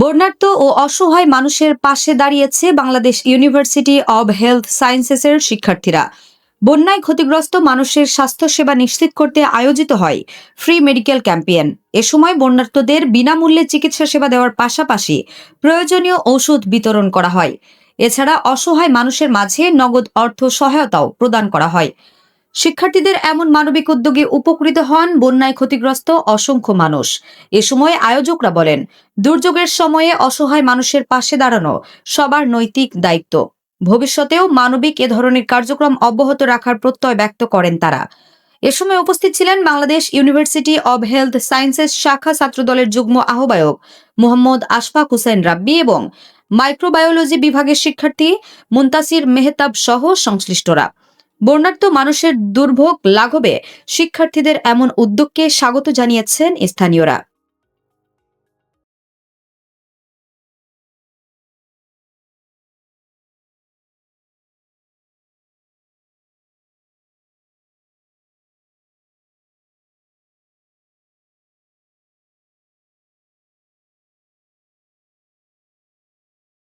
বন্যার্ত ও অসহায় মানুষের পাশে দাঁড়িয়েছে বাংলাদেশ ইউনিভার্সিটি অব হেলথ সায়েন্সেসের শিক্ষার্থীরা। বন্যায় ক্ষতিগ্রস্ত মানুষের স্বাস্থ্যসেবা নিশ্চিত করতে আয়োজিত হয় ফ্রি মেডিকেল ক্যাম্পেইন। এ সময় বন্যার্তদের বিনামূল্যে চিকিৎসা সেবা দেওয়ার পাশাপাশি প্রয়োজনীয় ওষুধ বিতরণ করা হয়। এছাড়া অসহায় মানুষের মাঝে নগদ অর্থ সহায়তাও প্রদান করা হয়। শিক্ষার্থীদের এমন মানবিক উদ্যোগে উপকৃত হন বন্যায় ক্ষতিগ্রস্ত অসংখ্য মানুষ। এ সময় আয়োজকরা বলেন, দুর্যোগের সময়ে অসহায় মানুষের পাশে দাঁড়ানো সবার নৈতিক দায়িত্ব। ভবিষ্যতেও মানবিক এ ধরনের কার্যক্রম অব্যাহত রাখার প্রত্যয় ব্যক্ত করেন তারা। এ সময় উপস্থিত ছিলেন Bangladesh university of health sciences শাখা ছাত্রদলের যুগ্ম আহ্বায়ক মোহাম্মদ আশফাক হুসেন রাব্বি এবং মাইক্রোবায়োলজি বিভাগের শিক্ষার্থী মুনতাসির মেহতাব সহ সংশ্লিষ্টরা। বন্যার্ত মানুষের দুর্ভোগ লাঘবে শিক্ষার্থীদের এমন উদ্যোগকে স্বাগত জানিয়েছেন স্থানীয়রা।